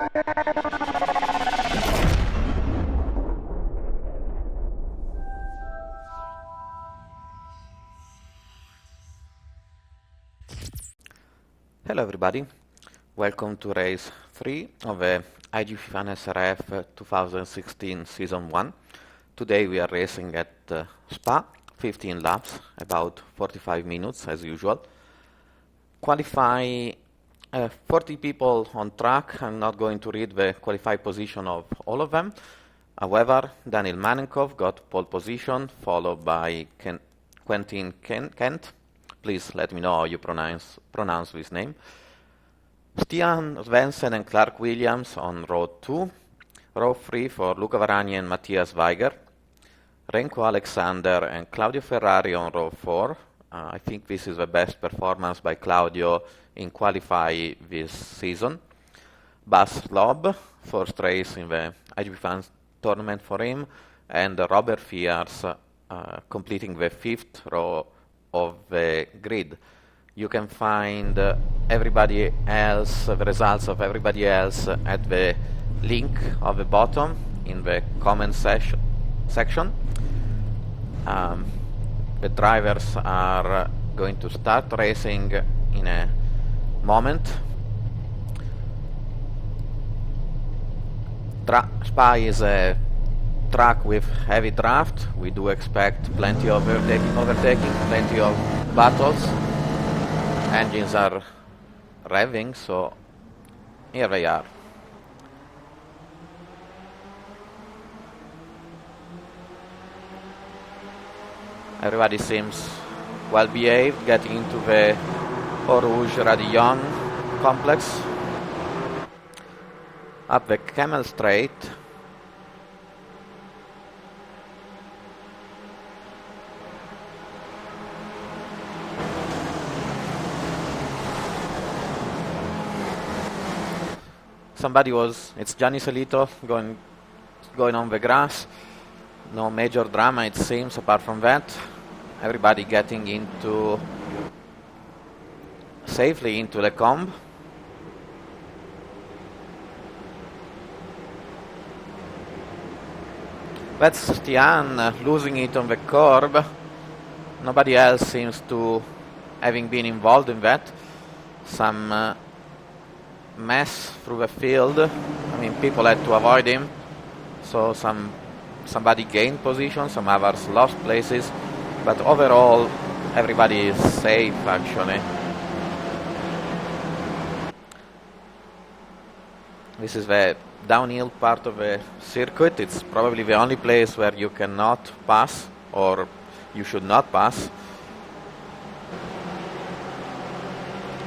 Hello everybody, welcome to Race 3 of the iGPFun-SRF 2016 Season 1. Today we are racing at Spa, 15 laps, about 45 minutes as usual. Qualify 40 people on track. I'm not going to read the qualified position of all of them. However, Daniel Manenkov got pole position, followed by Quentin Kent. Please let me know how you pronounce this name. Stian Svensson and Clark Williams on row 2. Row 3 for Luca Varani and Matthias Weiger. Renko Alexander and Claudio Ferrari on row 4. I think this is the best performance by Claudio in qualify this season. Bas Lob, first race in the iGPFun tournament for him, and Robert Fiers completing the 5th row of the grid. You can find everybody else, the results of everybody else at the link of the bottom in the comment section. The drivers are going to start racing in a moment. Spa is a track with heavy draft. We do expect plenty of overtaking, plenty of battles. Engines are revving, so here they are. Everybody seems well behaved, getting into the Eau Rouge Radillon complex. Up the Camel Straight. It's Gianni Salito going on the grass. No major drama it seems apart from that. Everybody getting safely into the comb. That's Stian losing it on the curb. Nobody else seems to having been involved in that. Some mess through the field. I mean, people had to avoid him. So somebody gained position, some others lost places. But overall, everybody is safe actually. This is the downhill part of the circuit. It's probably the only place where you cannot pass, or you should not pass.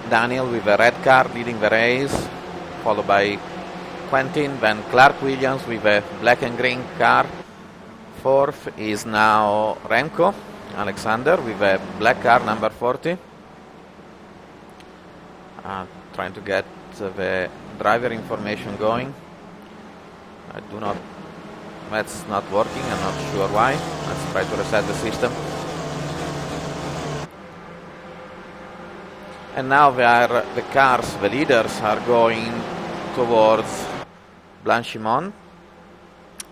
Daniel with a red car leading the race, followed by Quentin, then Clark Williams with a black and green car. Fourth is now Renko Alexander with a black car, number 40. Trying to get the driver information going. That's not working, I'm not sure why. Let's try to reset the system. And now the cars, the leaders, are going towards Blanchimont.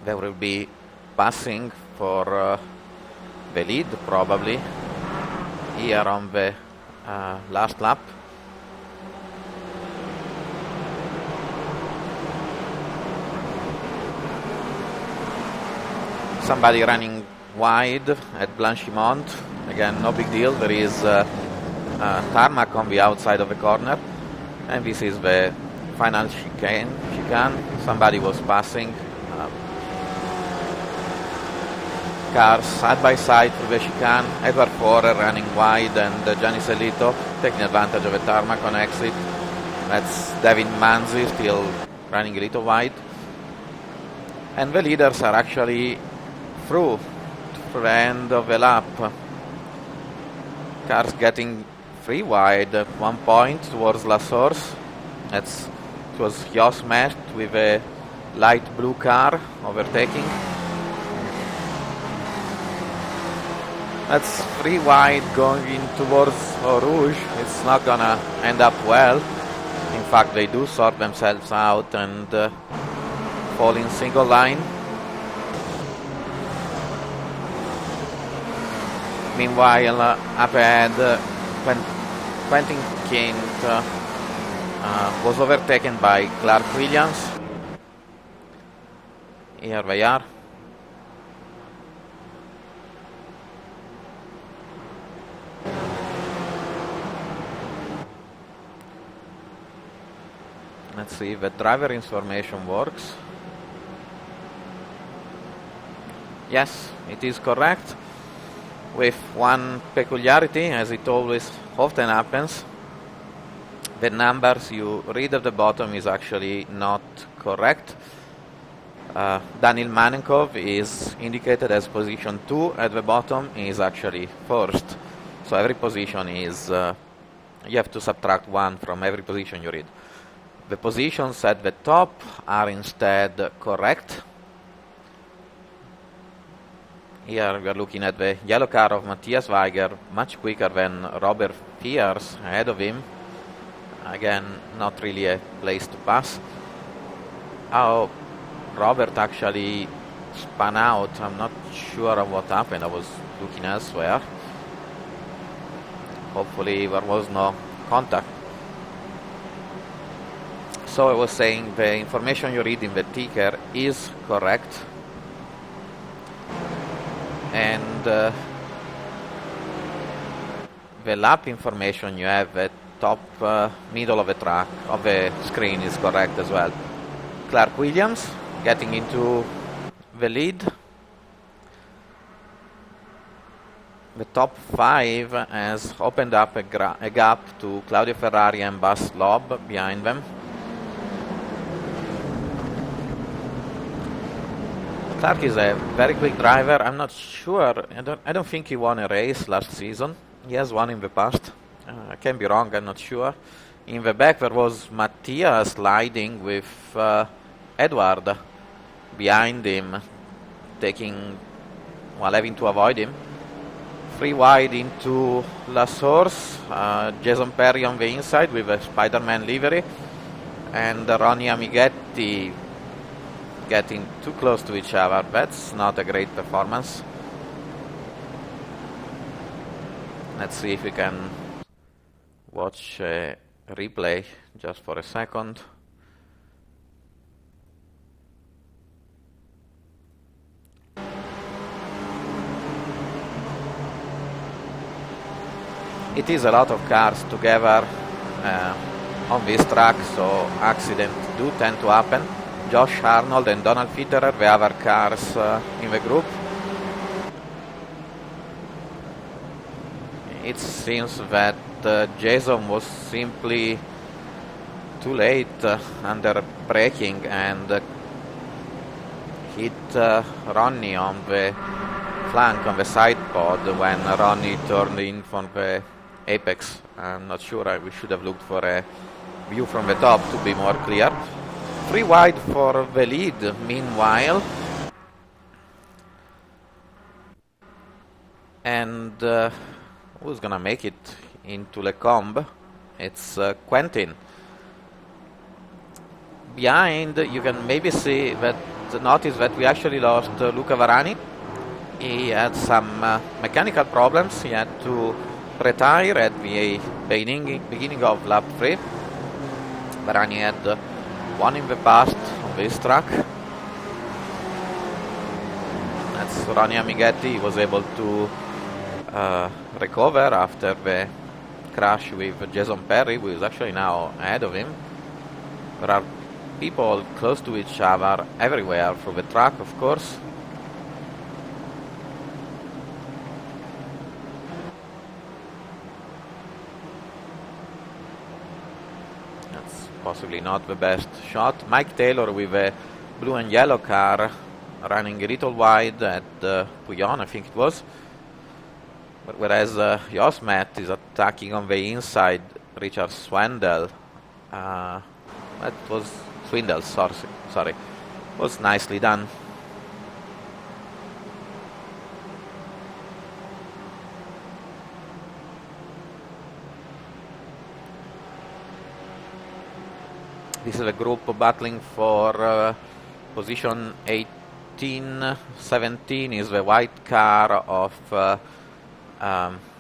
They will be passing for the lead probably here on the last lap. Somebody running wide at Blanchimont. Again, no big deal. There is tarmac on the outside of the corner, and this is the final chicane. Somebody was passing cars side by side through the chicane. Edward Forer running wide, and Gianni Salito taking advantage of the tarmac on exit. That's Devin Manzi still running a little wide, and the leaders are actually through to the end of the lap. Cars getting 3 wide at one point towards La Source. It was Jos Mert with a light blue car overtaking. That's 3 wide going in towards Eau Rouge. It's not gonna end up well. In fact, they do sort themselves out and fall in single line. Meanwhile, up ahead, Quentin Kent was overtaken by Clark Williams. Here they are. Let's see if the driver information works. Yes, it is correct, with one peculiarity, as it always often happens. The numbers you read at the bottom is actually not correct. Daniil Manenkov is indicated as position 2 at the bottom, is actually first. So every position is, you have to subtract 1 from every position you read. The positions at the top are instead correct. Here we are looking at the yellow car of Matthias Weiger, much quicker than Robert Pierce ahead of him. Again, not really a place to pass. How Robert actually spun out, I'm not sure of what happened. I was looking elsewhere. Hopefully there was no contact. So I was saying the information you read in the ticker is correct. And the lap information you have at top middle of the track, of the screen, is correct as well. Clark Williams getting into the lead. The top 5 has opened up a gap to Claudio Ferrari and Bas Loeb behind them. Clark is a very quick driver. I'm not sure. I don't think he won a race last season. He has won in the past. I can be wrong. I'm not sure. In the back there was Mattia sliding with Edward behind him, having to avoid him. 3 wide into La Source. Jason Perry on the inside with a Spider-Man livery, and Ronnie Amighetti getting too close to each other. That's not a great performance. Let's see if we can watch a replay just for a second. It is a lot of cars together on this track, so accidents do tend to happen. Josh Arnold and Donald Fitterer, the other cars in the group. It seems that Jason was simply too late under braking and hit Ronnie on the flank, on the side pod, when Ronnie turned in from the apex. I'm not sure. We should have looked for a view from the top to be more clear. 3 wide for the lead, meanwhile. And who's gonna make it into Le Combe? It's Quentin. Behind, you can maybe see that, notice that we actually lost Luca Varani. He had some mechanical problems. He had to retire at the beginning of lap 3. Varani had won in the past on this track. That's Ronnie Amighetti. He was able to recover after the crash with Jason Perry, who is actually now ahead of him. There are people close to each other everywhere through the track, of course. Possibly not the best shot. Mike Taylor with a blue and yellow car running a little wide at Pouillon, I think it was. But whereas Jos Matt is attacking on the inside Richard Swindell. That was Swindell, sorry. Was nicely done. This is a group battling for position 18. 17 is the white car of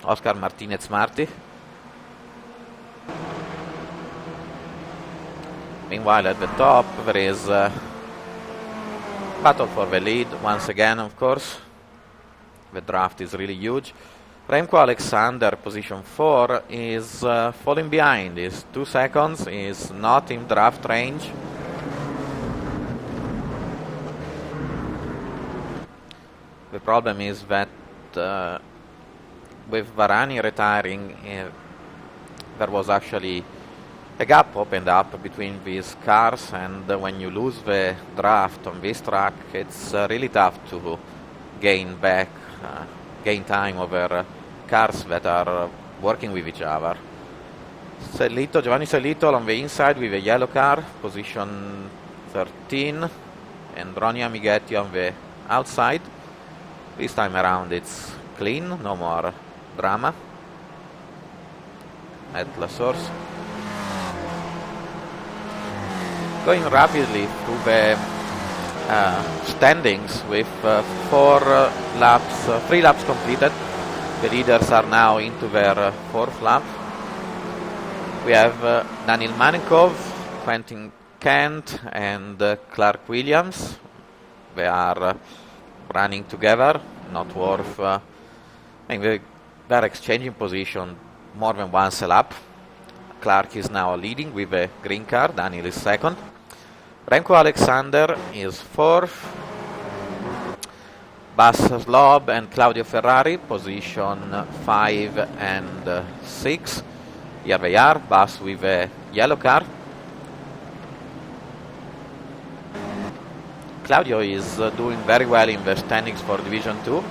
Oscar Martinez-Marti. Meanwhile, at the top, there is battle for the lead once again, of course. The draft is really huge. Remco Alexander, position 4, is falling behind. He's 2 seconds. He's not in draft range. The problem is that with Varani retiring, there was actually a gap opened up between these cars, and when you lose the draft on this track, it's really tough to gain time over cars that are working with each other. Giovanni Sellito on the inside with a yellow car, position 13, and Ronnie Amighetti on the outside. This time around it's clean, no more drama at La Source. Going rapidly through the standings with 3 laps completed. The leaders are now into their 4th lap. We have Daniil Manenkov, Quentin Kent, and Clark Williams. They are running together, not worth. They're exchanging position more than once a lap. Clark is now leading with a green car. Daniil is 2nd. Remco Alexander is 4th. Bas Slob and Claudio Ferrari, position 5 and 6. Here they are, Bas with a yellow car. Claudio is doing very well in the standings for Division 2.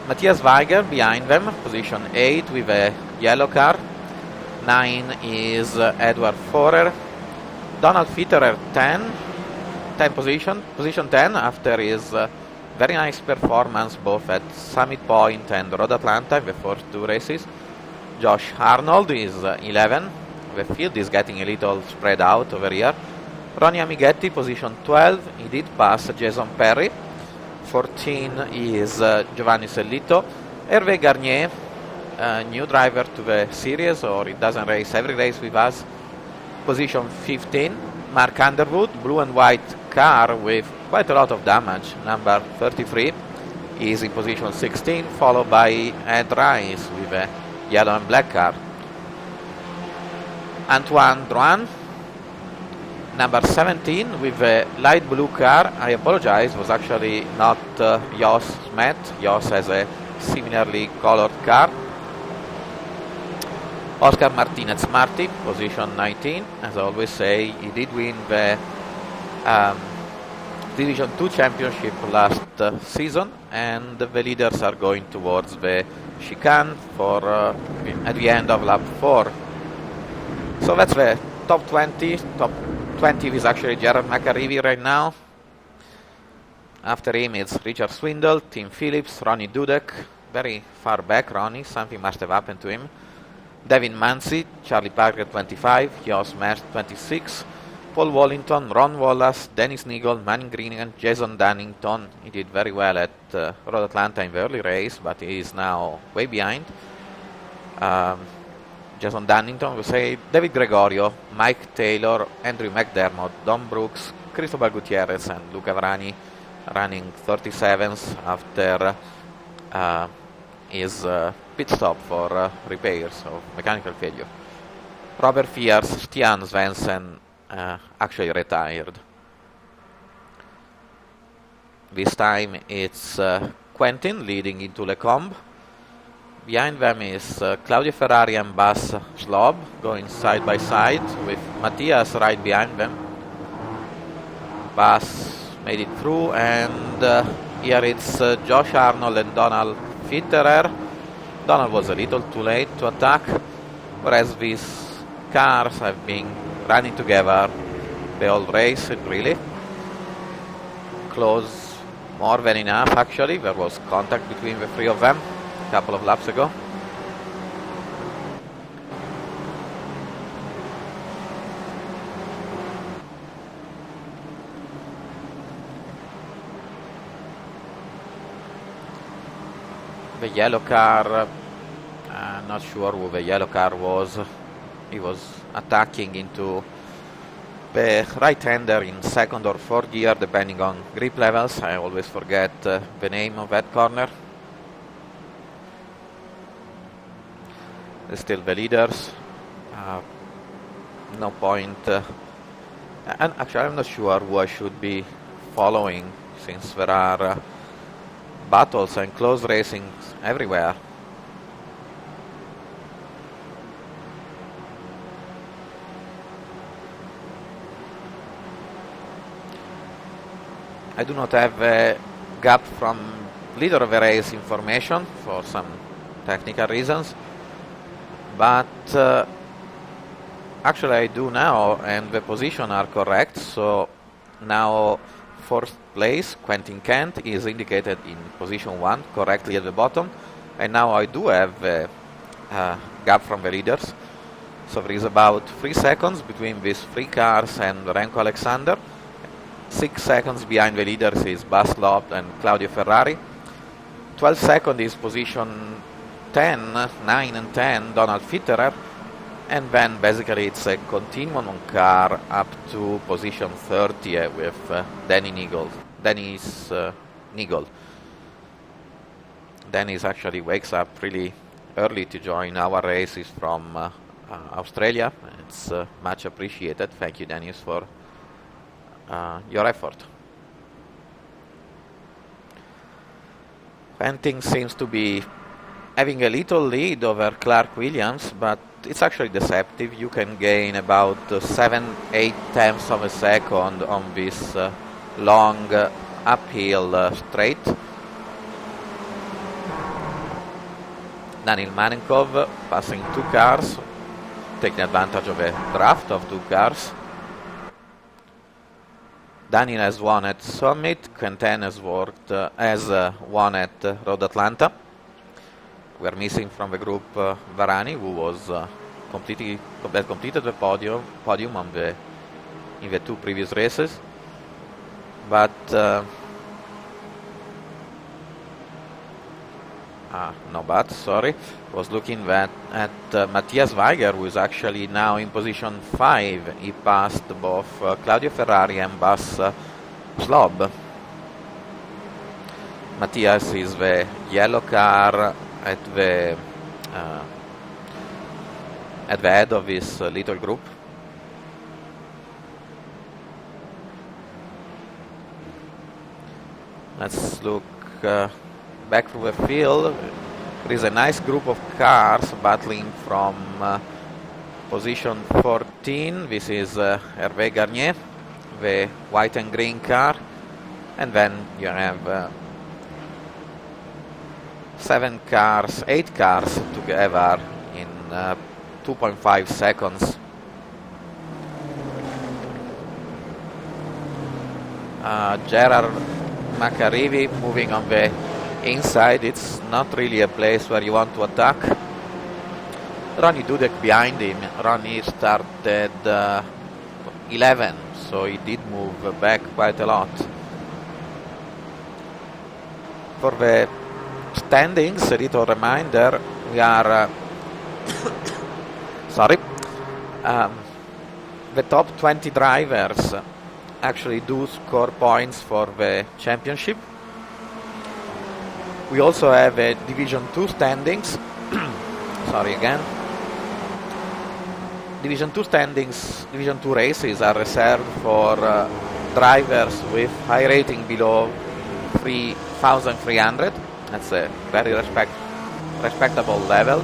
Matthias Weiger behind them, position 8 with a yellow car. 9 is Edward Forer. Donald Fitterer 10 position 10 after his very nice performance both at Summit Point and Road Atlanta in the first 2 races. Josh Arnold is 11. The field is getting a little spread out over here. Ronnie Amighetti, position 12. He did pass Jason Perry. 14 is Giovanni Sellito. Hervé Garnier, new driver to the series, or he doesn't race every race with us. Position 15. Mark Underwood, blue and white car with quite a lot of damage. Number 33 is in position 16, followed by Ed Rice with a yellow and black car. Antoine Drouin, number 17 with a light blue car. I apologize, was actually not Jos Smet. Jos has a similarly colored car. Oscar Martinez-Marti, position 19. As I always say, he did win the Division 2 championship last season, and the leaders are going towards the chicane for at the end of lap 4. So that's the top 20. Top 20 is actually Gerard McAreevy right now. After him it's Richard Swindle, Tim Phillips, Ronnie Dudek. Very far back, Ronnie. Something must have happened to him. Devin Mansi, Charlie Parker 25, Jos Merst 26, Paul Wallington, Ron Wallace, Dennis Nigel, Manning Greenan, Jason Dunnington. He did very well at Road Atlanta in the early race, but he is now way behind. Jason Dunnington, we say David Gregorio, Mike Taylor, Andrew McDermott, Don Brooks, Cristobal Gutierrez, and Luca Varani running 37s after his pit stop for repairs of mechanical failure. Robert Fiers, Stian Svensson actually retired. This time it's Quentin leading into Lecombe. Behind them is Claudio Ferrari and Bas Slob going side by side with Matthias right behind them. Bas made it through, and here it's Josh Arnold and Donald Fitterer. Donald was a little too late to attack, whereas these cars have been running together the whole race, really. Close, more than enough actually. There was contact between the 3 of them a couple of laps ago. the yellow car, not sure who the yellow car was. He was attacking into the right-hander in second or fourth gear, depending on grip levels. I always forget the name of that corner. Still the leaders. No point. And actually, I'm not sure who I should be following, since there are battles and close racing everywhere. I do not have a gap from leader of the race information for some technical reasons, but actually I do now, and the position are correct. So now fourth place, Quentin Kent, is indicated in position 1 correctly at the bottom, and now I do have a gap from the leaders. So there is about 3 seconds between these 3 cars and Renko Alexander. 6 seconds behind the leaders is Bas Loeb and Claudio Ferrari. 12 seconds is position 10, 9 and 10, Donald Fitterer. And then basically it's a continuum car up to position 30 with Dennis Nigel. Dennis actually wakes up really early to join our races from Australia. It's much appreciated. Thank you, Dennis, for your effort. Quentin seems to be having a little lead over Clark Williams, but it's actually deceptive. You can gain about 7-8 tenths of a second on this long uphill straight. Daniil Manenkov passing 2 cars, taking advantage of a draft of 2 cars. Daniel has won at Summit, Quentin has won at Road Atlanta. We are missing from the group Varani, who was completed the podium in the 2 previous races. But was looking at Matthias Weiger, who is actually now in position 5. He passed both Claudio Ferrari and Bas Loeb. Matthias is the yellow car at the head of this little group. Let's look back through the field. There is a nice group of cars battling from position 14. This is Hervé Garnier, the white and green car. And then you have 8 cars together in 2.5 seconds. Gerard Macarivi moving on the inside. It's not really a place where you want to attack. Ronnie Dudek behind him. Ronnie started 11, so he did move back quite a lot. For the standings, a little reminder, we are the top 20 drivers actually do score points for the championship. We also have a Division 2 standings. Division 2 standings, Division 2 races are reserved for drivers with high rating below 3,300. That's a very respectable level.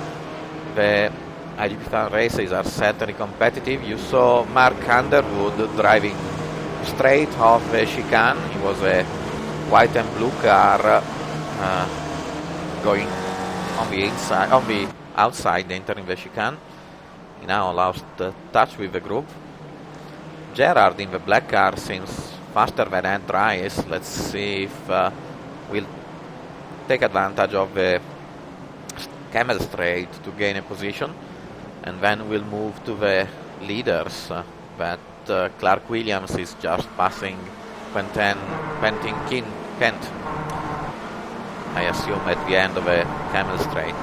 The iGPFun races are certainly competitive. You saw Mark Underwood driving straight off the chicane. He was a white and blue car going on the outside, entering the chicane. He now lost touch with the group. Gerard in the black car seems faster than Andreas. Let's see if we'll take advantage of the camel straight to gain a position, and then we'll move to the leaders. But Clark Williams is just passing Quentin Kent. I assume at the end of a camel straight.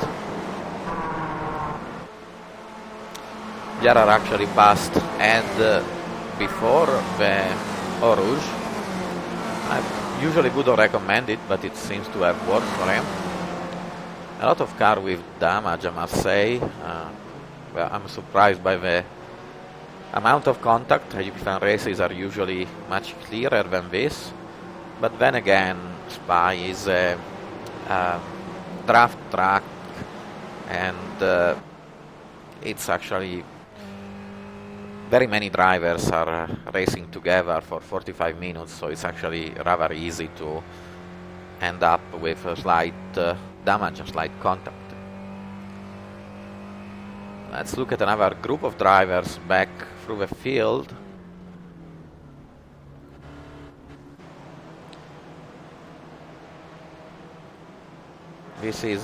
Gerard actually passed and before the Eau Rouge. I usually wouldn't recommend it, but it seems to have worked for him. A lot of car with damage, I must say. Well, I'm surprised by the amount of contact. iGPFun races are usually much clearer than this. But then again, Spa is a draft track, and it's actually very many drivers are racing together for 45 minutes, so it's actually rather easy to end up with a slight damage, a slight contact. Let's look at another group of drivers back through the field. This is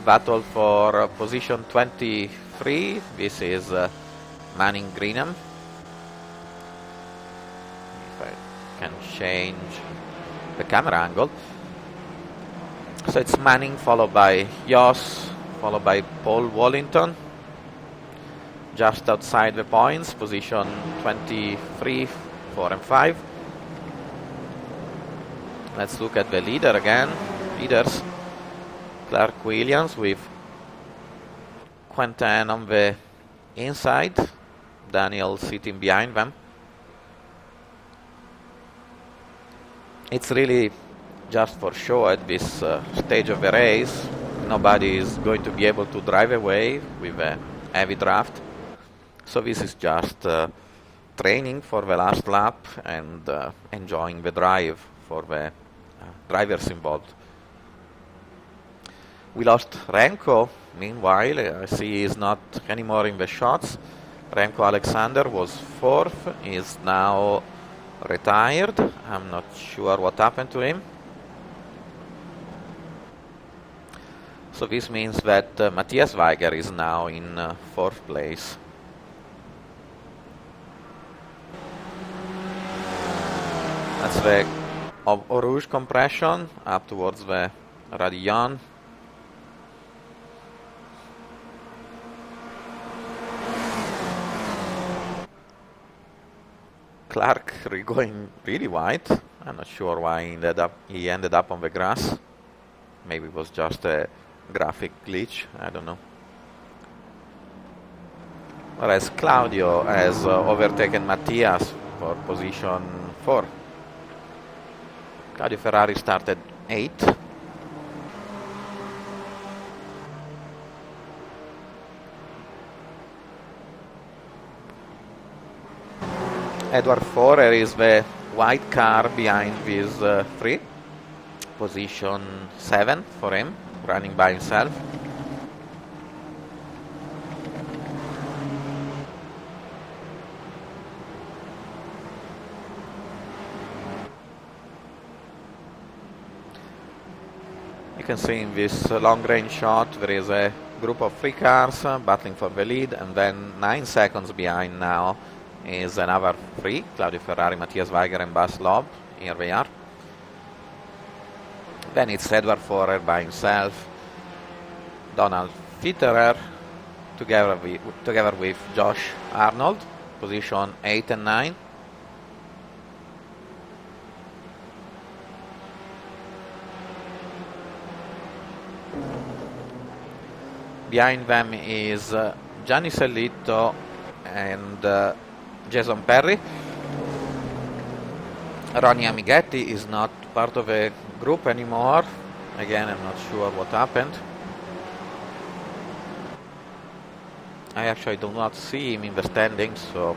battle for position 23. This is Manning Greenham. If I can change the camera angle. So it's Manning followed by Yoss, followed by Paul Wallington. Just outside the points, position 23, 4 and 5. Let's look at the leader again. Leaders, Clark Williams with Quentin on the inside, Daniel sitting behind them. It's really just for show at this stage of the race. Nobody is going to be able to drive away with a heavy draft. So this is just training for the last lap and enjoying the drive for the drivers involved. We lost Renko, meanwhile. I see he's not anymore in the shots. Renko Alexander was fourth, is now retired. I'm not sure what happened to him. So this means that Matthias Weiger is now in fourth place. That's the Eau Rouge compression up towards the Radillon. Clark going really wide. I'm not sure why he ended up on the grass. Maybe it was just a graphic glitch, I don't know. Whereas Claudio has overtaken Matthias for position 4. Claudio Ferrari started 8th. Edward Forer is the white car behind these 3. Position 7 for him, running by himself. You can see in this long-range shot there is a group of 3 cars battling for the lead, and then 9 seconds behind now is another 3, Claudio Ferrari, Matthias Weiger and Bas Loeb. Here they are. Then it's Edward Forer by himself, Donald Fitterer together with Josh Arnold, position 8 and 9. Behind them is Gianni Sellito and Jason Perry. Ronnie Amighetti is not part of a group anymore. Again, I'm not sure what happened. I actually do not see him in the standings, so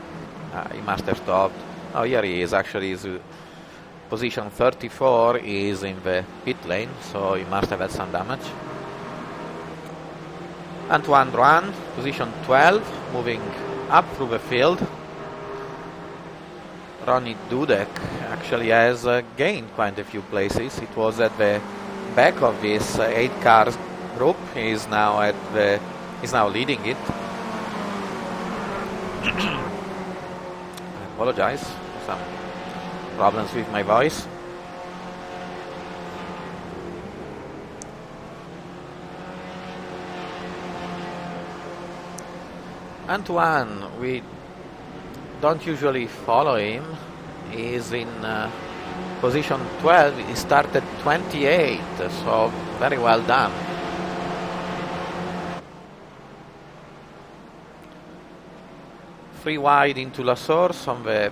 he must have stopped. Oh, here he is. Actually, his position 34 is in the pit lane, so he must have had some damage. Antoine Drouin, position 12, moving up through the field. Ronnie Dudek actually has gained quite a few places. It was at the back of this 8 cars group. He is now leading it. I apologize for some problems with my voice. Antoine, we don't usually follow him. He's in position 12. He started 28, so very well done. Free wide into La Source. On the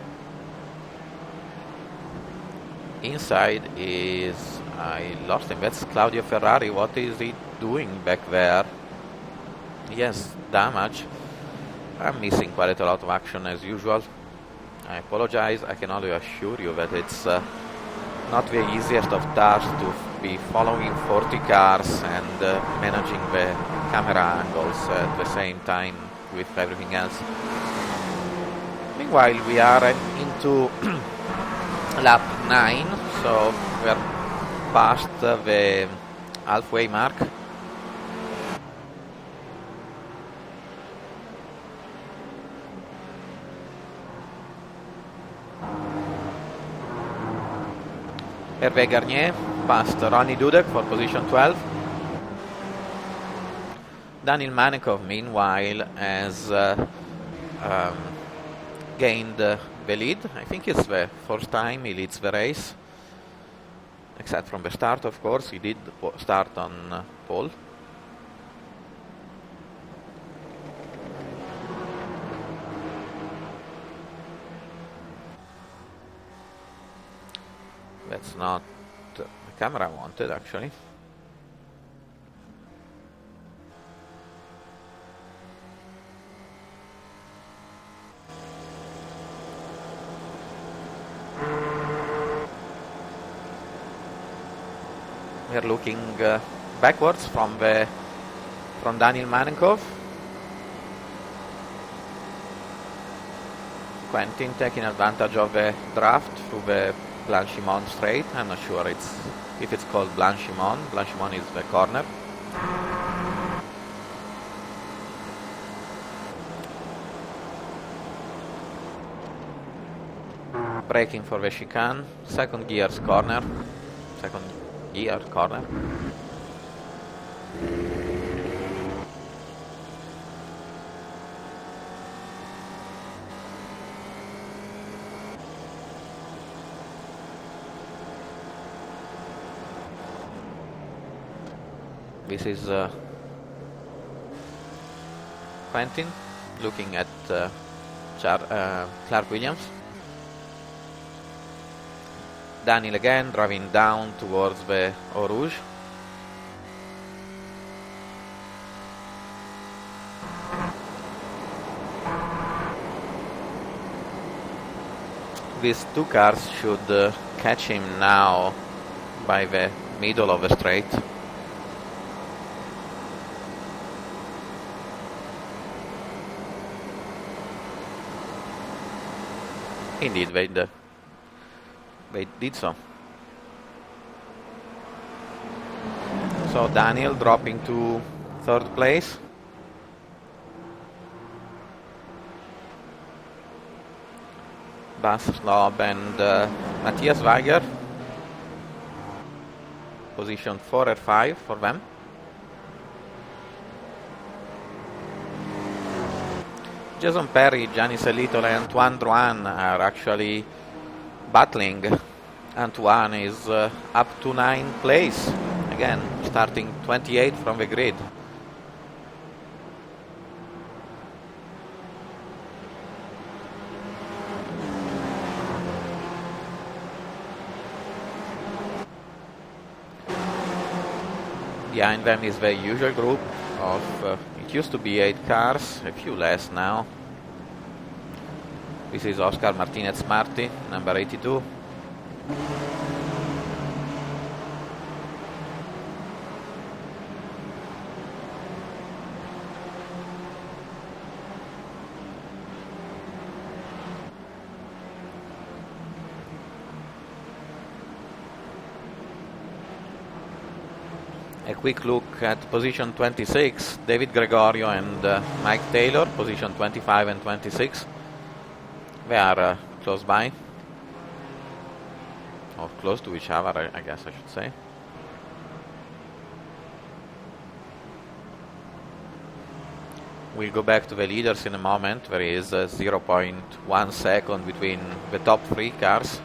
inside is, I lost him. That's Claudio Ferrari. What is he doing back there? Yes, damage. I'm missing quite a lot of action as usual. I apologize. I can only assure you that it's not the easiest of tasks to be following 40 cars and managing the camera angles at the same time with everything else. Meanwhile, we are into lap 9, so we're past the halfway mark. Hervé Garnier past Ronnie Dudek for position 12. Daniil Manenkov, meanwhile, has gained the lead. I think it's the first time he leads the race, except from the start, of course. He did start on pole. That's not the camera I wanted, actually. We're looking backwards from Daniil Manenkov. Quentin taking advantage of the draft through the Blanchimont straight. I'm not sure if it's called Blanchimont. Blanchimont is the corner. Braking for the chicane. Second gear corner. This is Quentin looking at Clark Williams. Daniil again driving down towards the Eau Rouge. These two cars should catch him now by the middle of the straight. Indeed, they did so. So Daniil dropping to third place. Bas Slob and Matthias Weiger, position 4 and 5 for them. Jason Perry, Gianni Sellitole and Antoine Drouin are actually battling. Antoine is up to 9th place, again starting 28 from the grid. Behind them is the usual group of, it used to be 8 cars, a few less now. This is Oscar Martinez Marti, number 82. A quick look at position 26, David Gregorio and Mike Taylor, position 25 and 26. They are close by, or close to each other, I guess I should say. We'll go back to the leaders in a moment. There is 0.1 second between the top 3 cars.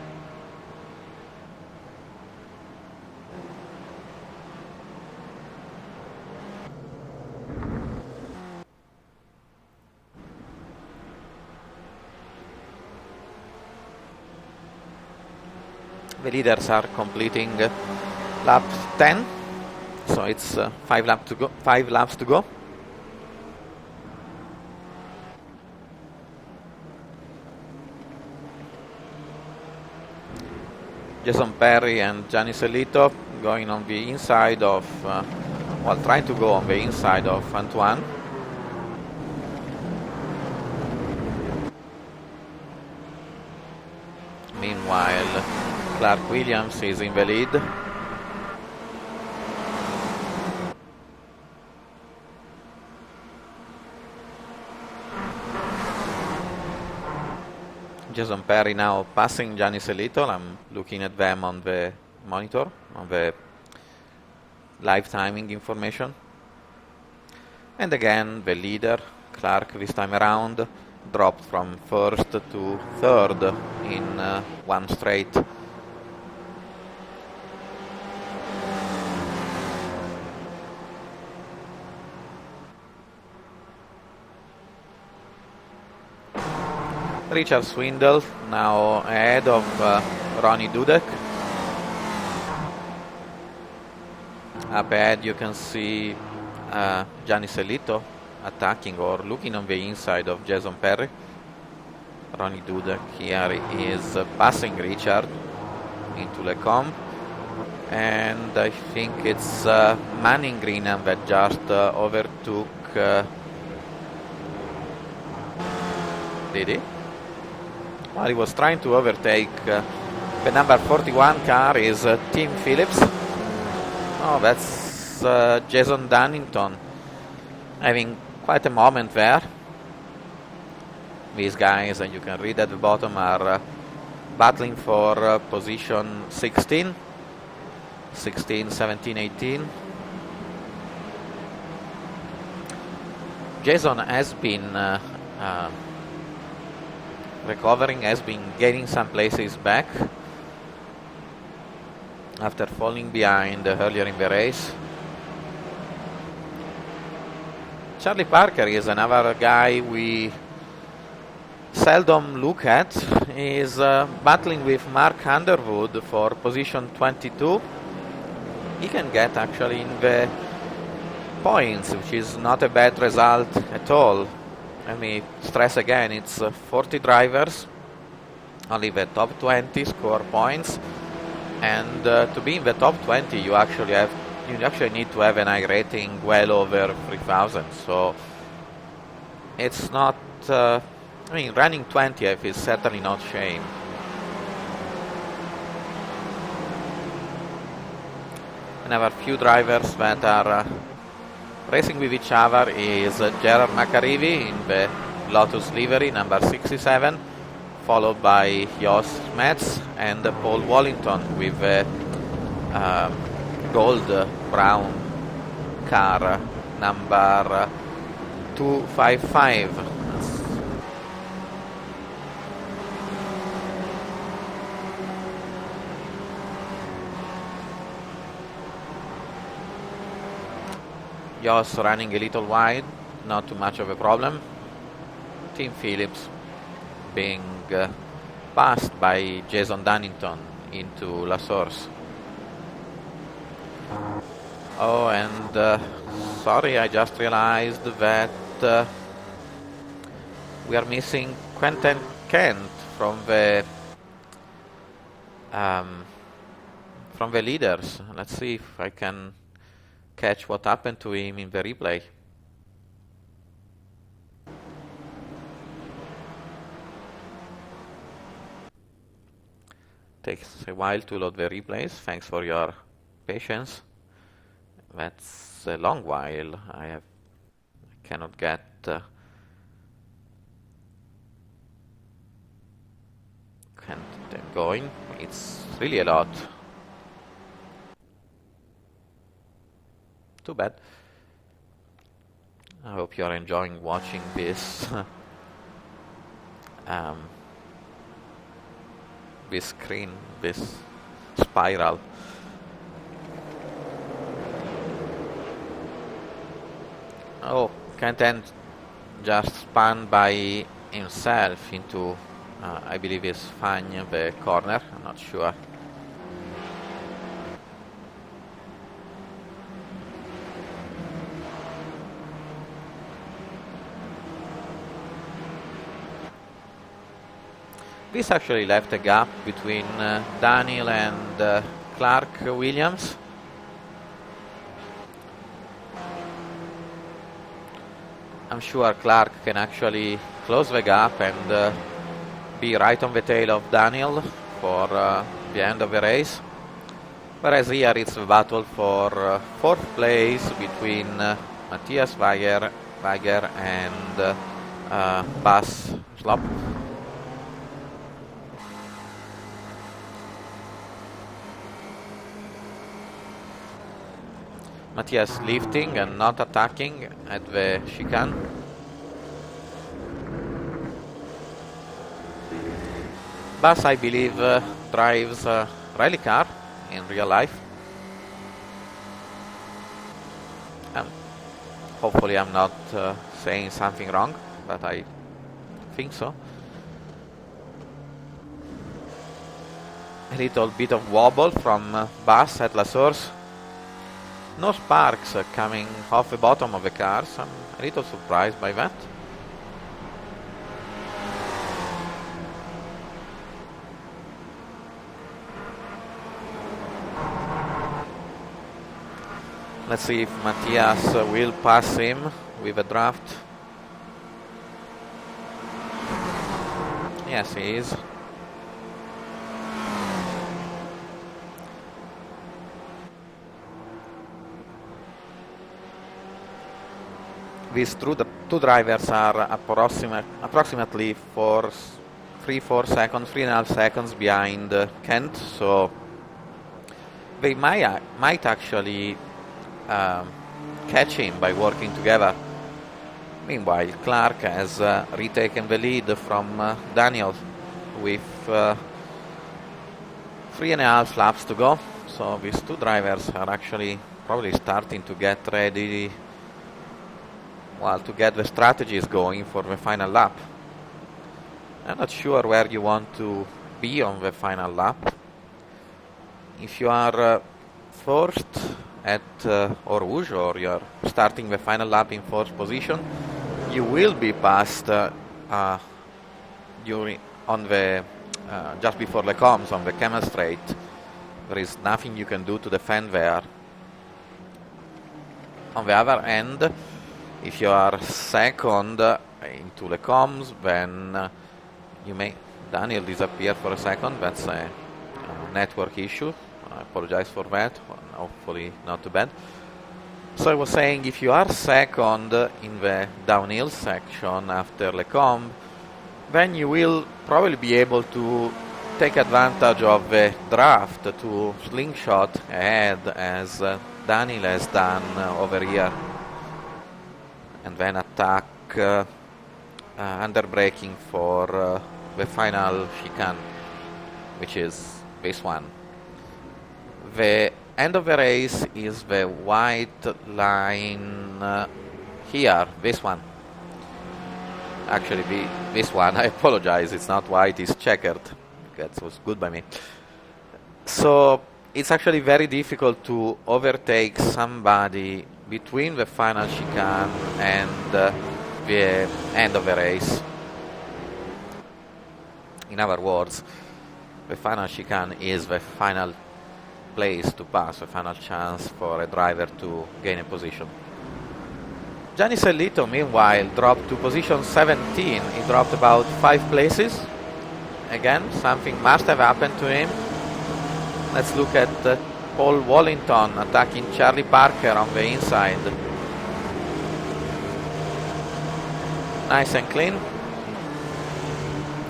The leaders are completing lap 10, so it's 5 laps to go. 5 laps to go. Jason Perry and Gianni Sellito going on the inside of, well, trying to go on the inside of Antoine. Meanwhile, Clark Williams is in the lead. Jason Perry now passing Gianni Sellito. I'm looking at them on the monitor, on the live timing information. And again, the leader, Clark, this time around, dropped from first to third in one straight. Richard Swindle now ahead of Ronnie Dudek. Up ahead you can see Gianni Sellito attacking or looking on the inside of Jason Perry. Ronnie Dudek here is passing Richard into Lecombe. And I think it's Manning Greenham that just overtook... did he? Well, he was trying to overtake the number 41 car is Tim Phillips. Oh, that's Jason Dunnington having quite a moment there. These guys, and you can read at the bottom, are battling for position 16, 17, 18. Jason has been recovering, has been gaining some places back after falling behind earlier in the race. Charlie Parker is another guy we seldom look at. He is battling with Mark Underwood for position 22. He can get actually in the points, which is not a bad result at all. Let me stress again, it's 40 drivers, only the top 20 score points, and to be in the top 20 you actually need to have an I rating well over 3,000, so it's not, running 20th is certainly not shame. Another few drivers that are racing with each other is Gerard McAreevy in the Lotus livery, number 67, followed by Jos Metz and Paul Wallington with the gold-brown car, number 255. Jos running a little wide, not too much of a problem. Tim Phillips being passed by Jason Dunnington into La Source. Oh, and sorry, I just realized that we are missing Quentin Kent from the leaders. Let's see if I can catch what happened to him in the replay. Takes a while to load the replays. Thanks for your patience. That's a long while. I cannot get going. It's really a lot. Too bad. I hope you are enjoying watching this this screen, this spiral. Oh, Kenten just spun by himself into, I believe it's Fagne, the corner, I'm not sure. This actually left a gap between Daniel and Clark Williams. I'm sure Clark can actually close the gap and be right on the tail of Daniel for the end of the race. Whereas here it's a battle for fourth place between Matthias Weiger and Bas Slop. Matthias lifting and not attacking at the chicane. Bas, I believe, drives a rally car in real life. Hopefully I'm not saying something wrong, but I think so. A little bit of wobble from Bas at La Source. No sparks coming off the bottom of the cars. I'm a little surprised by that. Let's see if Matthias will pass him with a draft. Yes, he is. These two drivers are approximately 3-4 seconds, 3.5 seconds behind Kent, so they might actually catch him by working together. Meanwhile, Clark has retaken the lead from Daniel with 3.5 laps to go. So these two drivers are actually probably starting to get ready, well, to get the strategies going for the final lap. I'm not sure where you want to be on the final lap. If you are first at Eau Rouge, or you're starting the final lap in fourth position, you will be passed just before the coms on the Camel Straight. There is nothing you can do to defend there. On the other end, if you are second into the coms, then you may... Daniel disappeared for a second. That's a network issue. I apologize for that. Hopefully not too bad. So I was saying, if you are second in the downhill section after Le Combe, then you will probably be able to take advantage of the draft to slingshot ahead, as Daniel has done over here, and then attack under braking for the final chicane, which is this one. The end of the race is the white line here, this one. Actually, this one, I apologize, it's not white, it's checkered. That was good by me. So it's actually very difficult to overtake somebody between the final chicane and the end of the race. In other words, the final chicane is the final place to pass, the final chance for a driver to gain a position. Gianni Sellito, meanwhile, dropped to position 17. He dropped about 5 places. Again, something must have happened to him. Let's look at Paul Wallington attacking Charlie Parker on the inside. Nice and clean.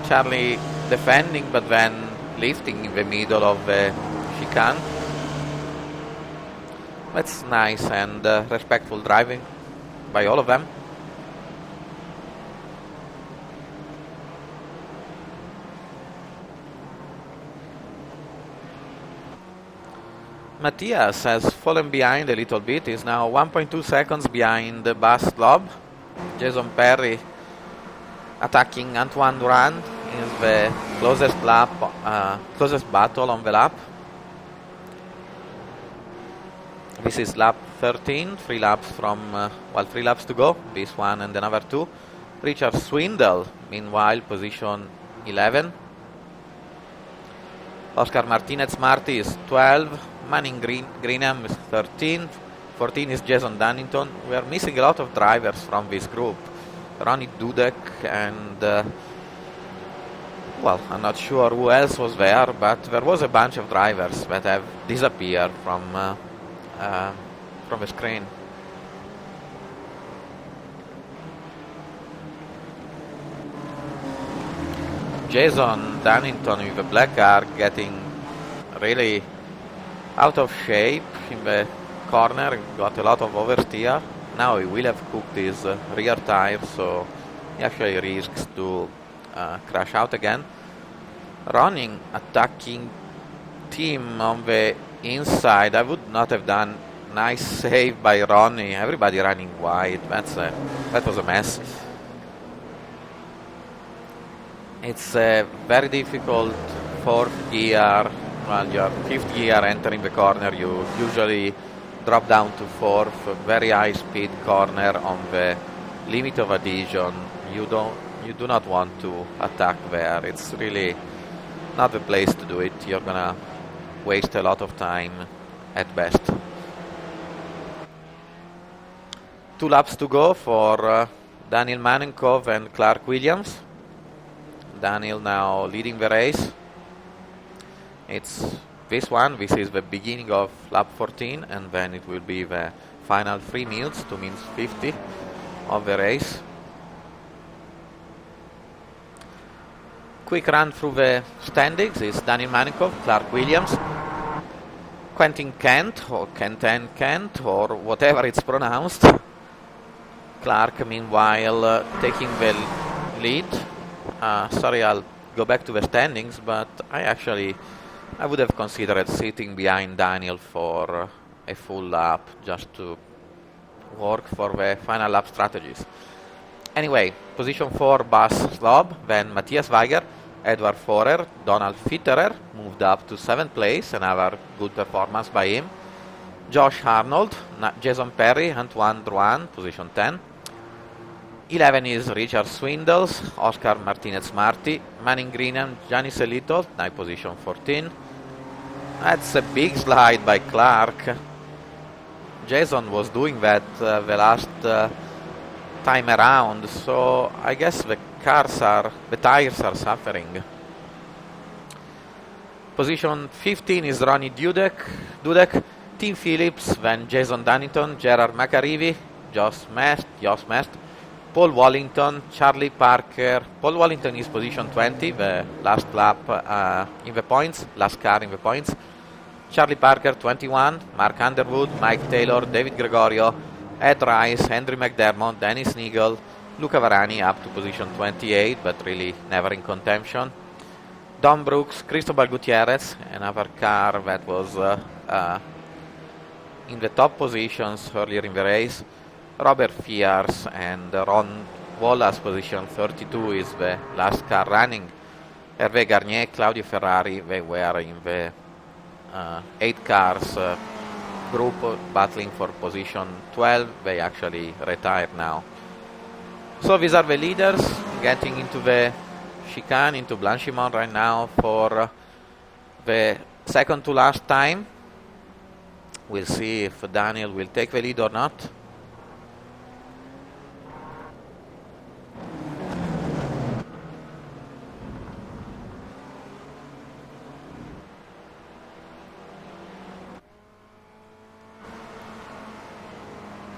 Charlie defending, but then lifting in the middle of the chicane. That's nice and respectful driving by all of them. Matthias has fallen behind a little bit. He's now 1.2 seconds behind the Bas Lob. Jason Perry attacking Antoine Durand is the closest battle on the lap. This is lap 13, 3 laps to go, this one and another 2. Richard Swindle, meanwhile, position 11. Oscar Martinez-Marty is 12. Manning Greenham is 13. 14 is Jason Dunnington. We are missing a lot of drivers from this group. Ronnie Dudek and, well, I'm not sure who else was there, but there was a bunch of drivers that have disappeared from the screen. Jason Dunnington with the black car getting really out of shape in the corner, got a lot of oversteer. Now he will have cooked his rear tire, so he actually risks to crash out again. Running, attacking team on the inside. I would not have done. Nice save by Ronnie. Everybody running wide. That was a mess. It's a very difficult fourth gear. Well, your fifth gear entering the corner, you usually drop down to fourth. Very high speed corner on the limit of adhesion. You do not want to attack there. It's really not the place to do it. You're gonna waste a lot of time at best. 2 laps to go for Daniel Manenkov and Clark Williams. Daniel now leading the race. It's this one. This is the beginning of lap 14, and then it will be the final 3 minutes, 2 minutes 50 of the race. Quick run through the standings is Daniel Manenkov, Clark Williams, Quentin Kent, or Kenton Kent, or whatever it's pronounced. Clark, meanwhile, taking the lead. Sorry, I'll go back to the standings, but I would have considered sitting behind Daniel for a full lap just to work for the final lap strategies. Anyway, position 4, Bas Slob, then Matthias Weiger, Edward Forer, Donald Fitterer moved up to 7th place, another good performance by him. Josh Arnold, Jason Perry, Antoine Drouin, position 10. 11 is Richard Swindles, Oscar Martinez-Marty, Manning Greenham, Gianni Selito, now position 14. That's a big slide by Clark. Jason was doing that the last time around, so I guess the tires are suffering. Position 15 is Ronnie Dudek, Tim Phillips, then Jason Dunnington, Gerard McAreevy, Josh Mest, Paul Wallington, Charlie Parker. Paul Wallington is position 20, the last lap in the points, last car in the points. Charlie Parker 21, Mark Underwood, Mike Taylor, David Gregorio, Ed Rice, Henry McDermott, Dennis Nigel, Luca Varani up to position 28, but really never in contention. Don Brooks, Cristobal Gutierrez, another car that was in the top positions earlier in the race. Robert Fiers and Ron Wallace, position 32, is the last car running. Hervé Garnier, Claudio Ferrari, they were in the 8 cars group battling for position 12. They actually retired now. So these are the leaders getting into the chicane, into Blanchimont right now for the second to last time. We'll see if Daniel will take the lead or not.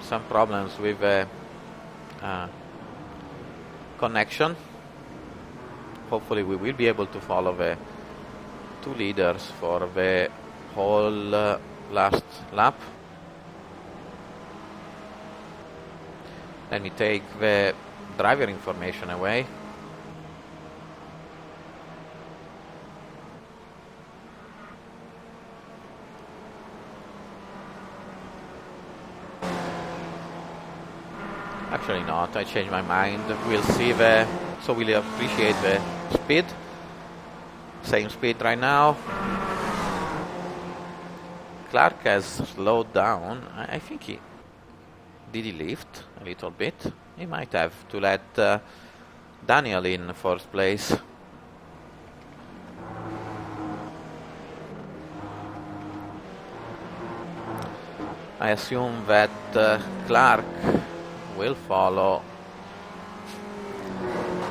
Some problems with the connection. Hopefully we will be able to follow the 2 leaders for the whole last lap. Let me take the driver information away. actually not. I changed my mind. We'll see so we'll appreciate the speed. Same speed right now. Clark has slowed down. I think did he lift a little bit? He might have to let Daniel in first place. I assume that Clark will follow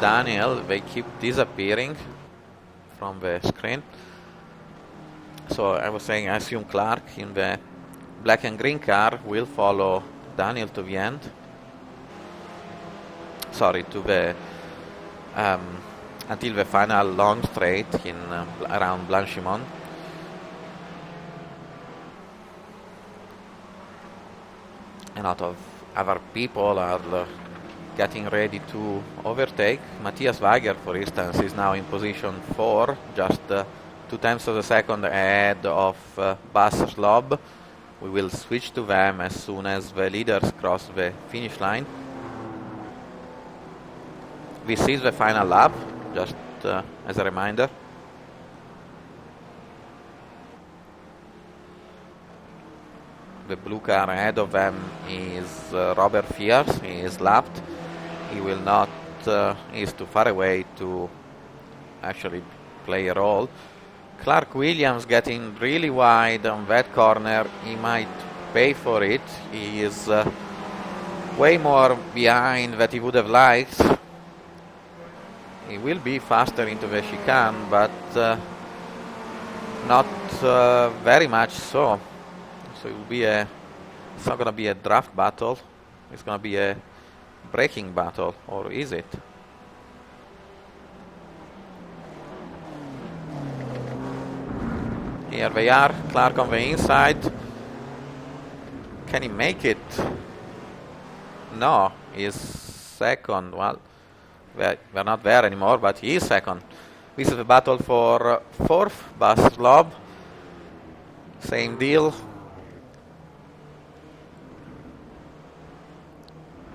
Daniel. They keep disappearing from the screen. So I was saying I assume Clark in the black and green car will follow Daniel to the end. Sorry, to the until the final long straight in around Blanchimont. A lot of other people are getting ready to overtake. Matthias Wager, for instance, is now in position 4, just 0.2 of a second ahead of Bas Slob. We will switch to them as soon as the leaders cross the finish line. This is the final lap, just as a reminder. The blue car ahead of them is Robert Fiers. He is lapped. He will not, he is too far away to actually play a role. Clark Williams getting really wide on that corner. He might pay for it. He is way more behind than he would have liked. He will be faster into the chicane, but not very much so. So it will be it's not going to be a draft battle. It's going to be a braking battle, or is it? Here they are, Clark on the inside. Can he make it? No, he's second. Well, we're not there anymore, but he is second. This is the battle for fourth. Bas Slob, same deal.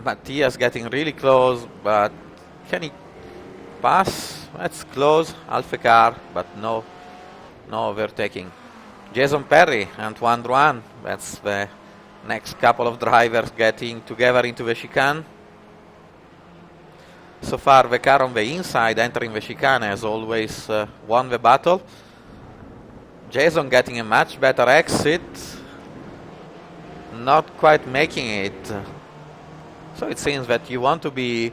Matthias getting really close, but can he pass? That's close. Half a car, but no overtaking. Jason Perry, Antoine Drouin, that's the next couple of drivers getting together into the chicane. So far, the car on the inside entering the chicane has always won the battle. Jason getting a much better exit, not quite making it. So it seems that you want to be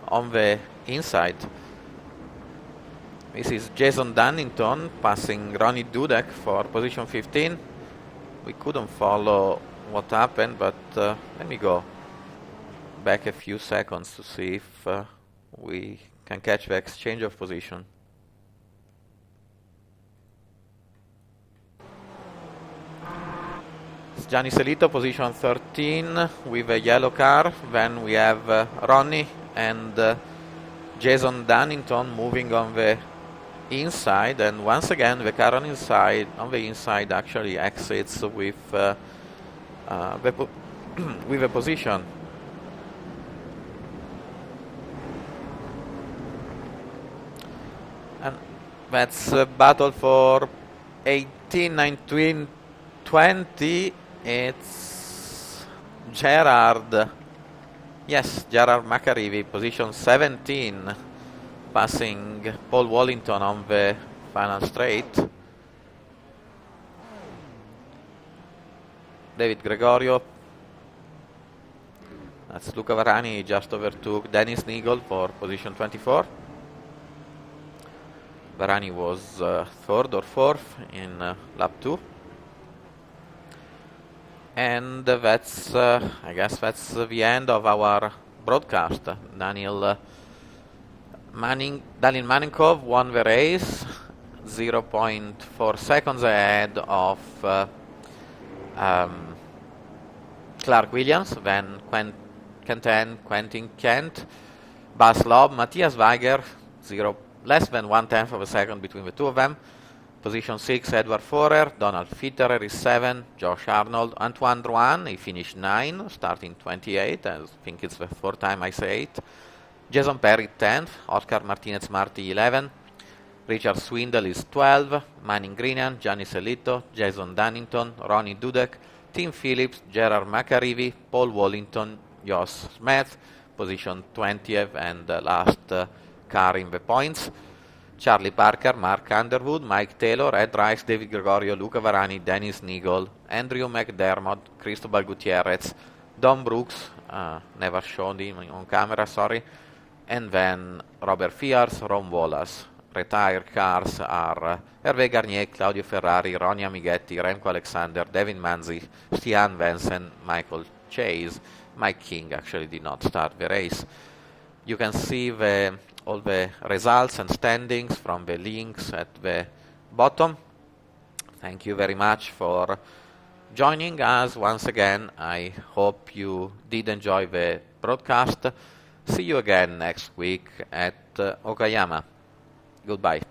on the inside. This is Jason Dunnington passing Ronnie Dudek for position 15. We couldn't follow what happened, but let me go back a few seconds to see if we can catch the exchange of position. It's Gianni Selito, position 13 with a yellow car. Then we have Ronnie and Jason Dunnington moving on the inside, and once again the car on the inside actually exits with with a position. And that's a battle for 18, 19, 20. It's Gerard Macarivi, position 17, passing Paul Wallington on the final straight. David Gregorio, that's Luca Varani, just overtook Dennis Nigel for position 24. Varani was third or fourth in lap 2. And that's, I guess that's the end of our broadcast. Daniel Manenkov won the race, 0.4 seconds ahead of Clark Williams, then Quentin Kent, Bas Loeb, Matthias Wager, less than 1/10 of a second between the two of them. Position 6, Edward Forer. Donald Fitterer is 7. Josh Arnold. Antoine Drouin, he finished 9, starting 28. I think it's the fourth time I say it. Jason Perry, 10th. Oscar Martinez-Marti, 11. Richard Swindle is 12. Manning Greenan, Gianni Sellito, Jason Dunnington, Ronnie Dudek, Tim Phillips, Gerard McAreevy, Paul Wallington, Josh Smith, position 20th and the last car in the points. Charlie Parker, Mark Underwood, Mike Taylor, Ed Rice, David Gregorio, Luca Varani, Dennis Nigel, Andrew McDermott, Cristobal Gutierrez, Don Brooks, never shown him on camera, sorry, and then Robert Fiers, Ron Wallace. Retired cars are Hervé Garnier, Claudio Ferrari, Ronnie Amighetti, Remco Alexander, Devin Manzi, Stian Vensen, Michael Chase. Mike King actually did not start the race. You can see all the results and standings from the links at the bottom. Thank you very much for joining us once again. I hope you did enjoy the broadcast. See you again next week at Okayama. Goodbye.